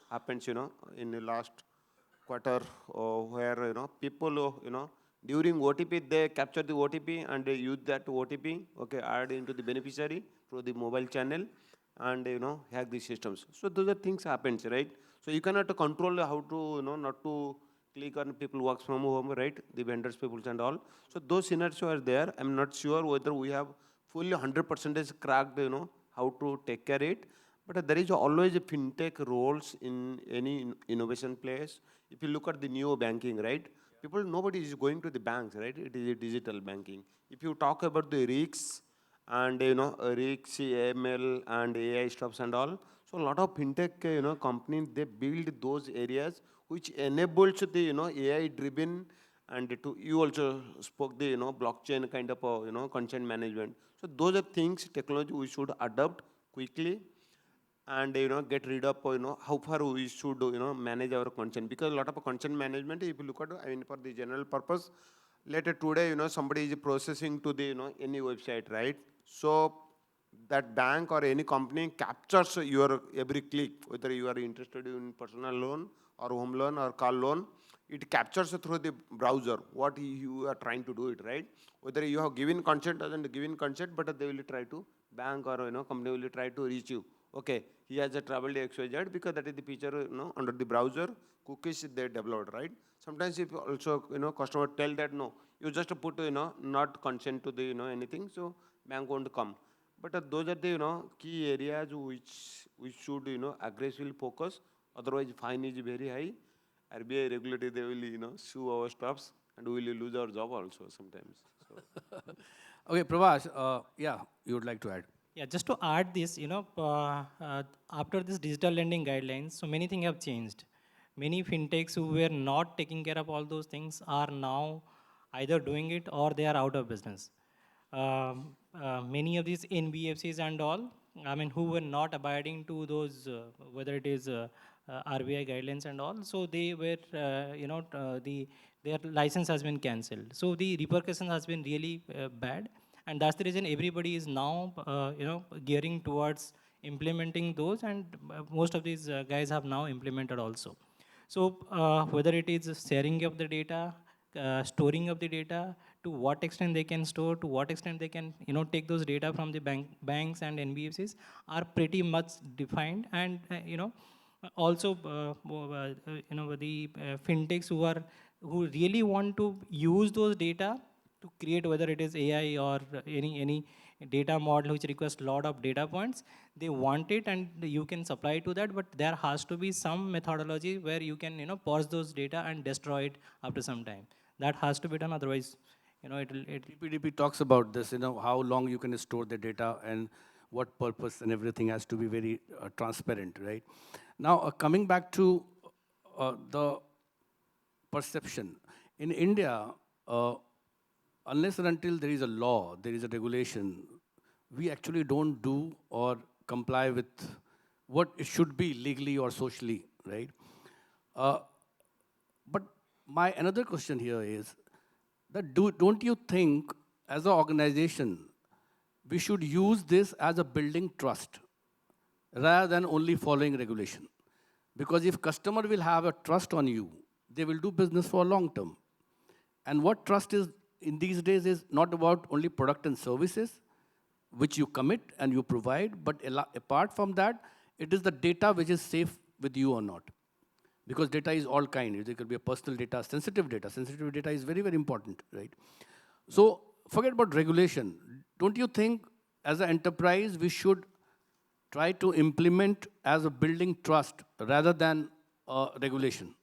happens, in the last quarter, where, people, during OTP, they capture the OTP and they use that OTP, okay, add into the beneficiary through the mobile channel and, hack the systems. So those are things happens, right? So you cannot control how to, not to click on people works from home, right? The vendors, peoples and all. So those scenarios are there. I'm not sure whether we have fully 100% cracked, how to take care it. But there is always a fintech roles in any innovation place. If you look at the neo banking, right? People, nobody is going to the banks, right? It is a digital banking. If you talk about the risks and risks, ML and AI stuffs and all, so a lot of fintech companies, they build those areas which enables the AI driven, and to you also spoke the blockchain kind of content management. So those are things technology we should adopt quickly and get rid of how far we should manage our content, because a lot of content management, if you look at, I mean, for the general purpose, later today somebody is processing to the any website, right? So that bank or any company captures your every click, whether you are interested in personal loan or home loan or car loan. It captures through the browser what you are trying to do it, right? Whether you have given consent or not given consent, but they will try to, bank or company will try to reach you. Okay, he has a traveled XYZ, because that is the feature under the browser cookies they developed, right? Sometimes if also customer tell that no, you just put not consent to the anything, so bank won't come. But those are the key areas which we should aggressively focus. Otherwise, fine is very high. RBI regulatory, they will sue our staffs and we will lose our job also sometimes. So. Okay, Prabhas, yeah, you would like to add. Yeah, just to add this, after this digital lending guidelines, so many things have changed. Many fintechs who were not taking care of all those things are now either doing it or they are out of business. Many of these NBFCs and all, I mean, who were not abiding to those, whether it is RBI guidelines and all, so they were, their license has been cancelled. So the repercussion has been really bad, and that's the reason everybody is now, gearing towards implementing those, and most of these guys have now implemented also. So whether it is sharing of the data, storing of the data, to what extent they can store, to what extent they can take those data from the banks and NBFCs are pretty much defined, and also the fintechs who really want to use those data to create, whether it is AI or any data model which requires a lot of data points, they want it and you can supply to that, but there has to be some methodology where you can purge those data and destroy it after some time. That has to be done, otherwise it. PPDP talks about this, how long you can store the data and what purpose, and everything has to be very transparent, right? Now, coming back to the perception. In India, unless and until there is a law, there is a regulation, we actually don't do or comply with what it should be legally or socially, right? Uh, but my another question here is that don't you think as an organization, we should use this as a building trust rather than only following regulation? Because if customer will have a trust on you, they will do business for long term. And what trust is in these days is not about only product and services, which you commit and you provide, but apart from that, it is the data which is safe with you or not. Because data is all kind. It could be a personal data, sensitive data. Sensitive data is very, very important, right? So forget about regulation. Don't you think as an enterprise, we should try to implement as a building trust rather than regulation?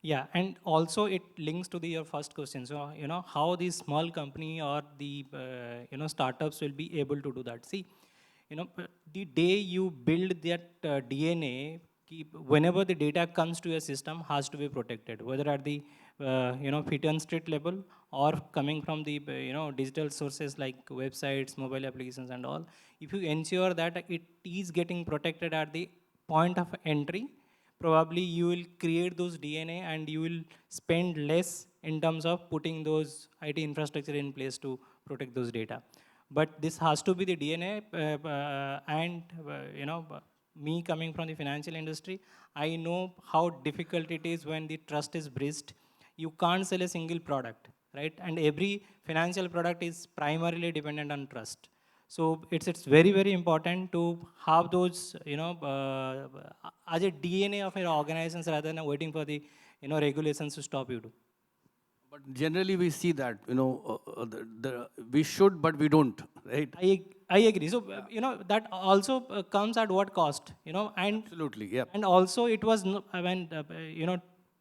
Yeah, and also it links to your first question. So, how the small company or the, startups will be able to do that. See, the day you build that DNA, whenever the data comes to a system, has to be protected, whether at the, fit and street level or coming from the, digital sources like websites, mobile applications and all. If you ensure that it is getting protected at the point of entry, probably you will create those DNA and you will spend less in terms of putting those IT infrastructure in place to protect those data. But this has to be the DNA and me coming from the financial industry, I know how difficult it is when the trust is breached. You can't sell a single product, right? And every financial product is primarily dependent on trust. So it's very, very important to have those, as a DNA of your organizations rather than waiting for the, regulations to stop you. But generally, we see that, we should, but we don't, right? I agree. So, that also comes at what cost, Absolutely, yeah. and also it was, I mean,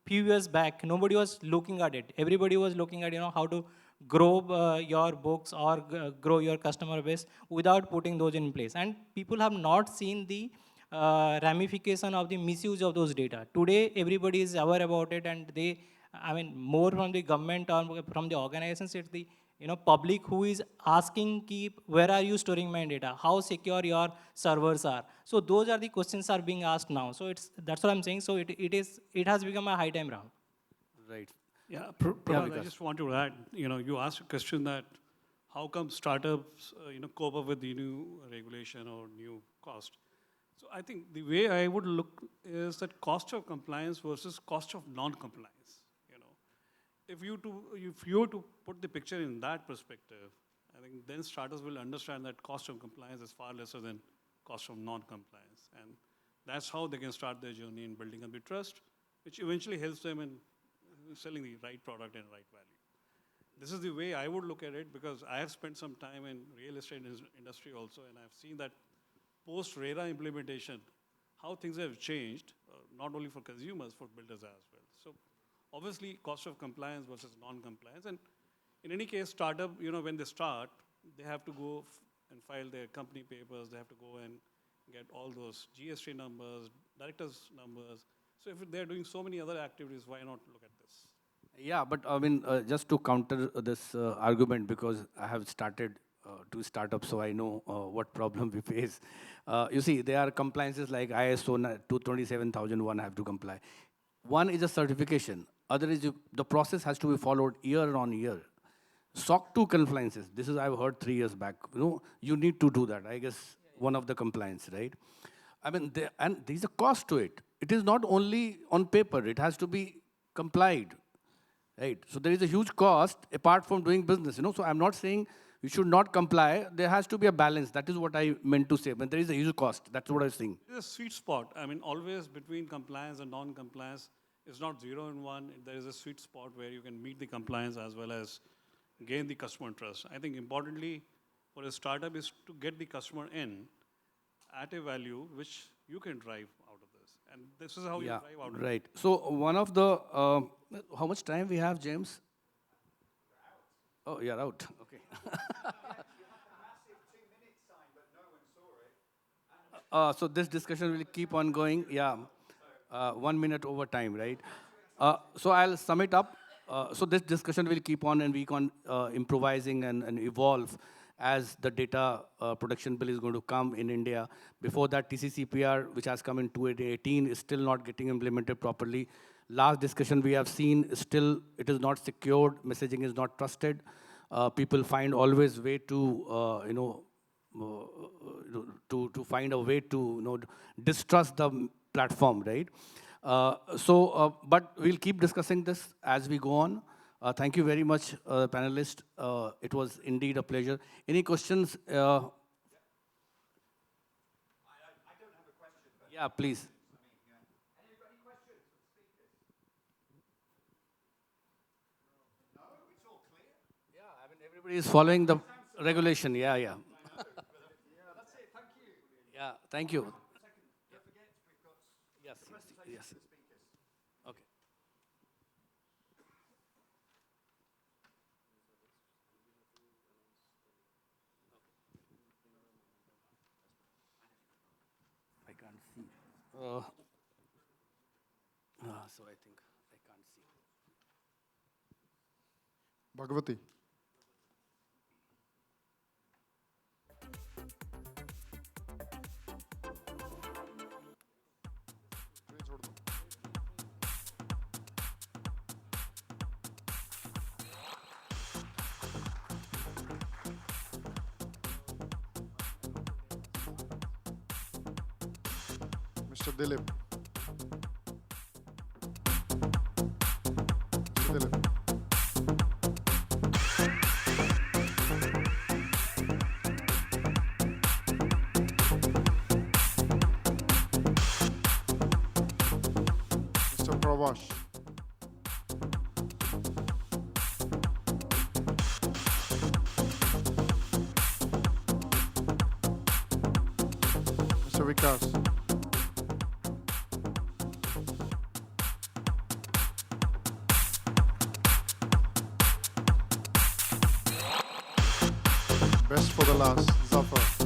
few years back, nobody was looking at it. Everybody was looking at, how to grow your books or grow your customer base without putting those in place. And people have not seen the ramification of the misuse of those data. Today, everybody is aware about it, and they, I mean, more from the government or from the organizations, it's the public who is asking, keep, where are you storing my data? How secure your servers are? So those are the questions are being asked now. So that's what I'm saying. So it has become a high time round. Right. Yeah, Yeah, Prabhat, I Vikas. just want to add, you asked a question that how come startups, cope up with the new regulation or new cost. So I think the way I would look is that cost of compliance versus cost of non-compliance. If you were to put the picture in that perspective, I think then startups will understand that cost of compliance is far lesser than cost of non-compliance. And that's how they can start their journey in building up the trust, which eventually helps them in selling the right product and right value. This is the way I would look at it because I have spent some time in real estate industry also, and I've seen that post-RERA implementation, how things have changed, not only for consumers, for builders as well. So obviously, cost of compliance versus non-compliance. And in any case, startup, when they start, they have to go and file their company papers. They have to go and get all those GST numbers, directors numbers. So if they're doing so many other activities, why not look at this? Yeah, but I mean, just to counter this argument, because I have started two startups, so I know what problem we face. You see, there are compliances like ISO 227,001 have to comply. One is a certification. Other is the process has to be followed year on year. SOC 2 compliances. This is I've heard 3 years back. You need to do that. I guess one of the compliance, right? I mean, and there's a cost to it. It is not only on paper. It has to be complied, right? So there is a huge cost apart from doing business. So I'm not saying you should not comply. There has to be a balance. That is what I meant to say. But there is a huge cost. That's what I was saying. There's a sweet spot. I mean, always between compliance and non-compliance, it's not 0 and 1. There is a sweet spot where you can meet the compliance as well as gain the customer trust. I think importantly for a startup is to get the customer in at a value which you can drive out of this. And this is how you Yeah, drive out of it. right. So one of the, how much time we have, James? Oh, you're out. Okay. So this discussion will keep on going. Yeah, 1 minute over time, right? So I'll sum it up. So this discussion will keep on and we can improvising and evolve as the data protection bill is going to come in India. Before that, TCCPR, which has come in 2018, is still not getting implemented properly. Last discussion we have seen, still it is not secured, messaging is not trusted. People find always way to, to find a way to distrust the platform, right? But we'll keep discussing this as we go on. Thank you very much, panelists. It was indeed a pleasure. Any questions? I don't have a question. Yeah, please. Everybody is following the regulation. Yeah, yeah. Yeah, thank you. Yes, yes, yes. Okay. I can't see. So I think I can't see. Bhagavati. Mr. Dilip. Mr. Dilip. Mr. Pravash. Mr. Vikas. Best for the last, Zafar.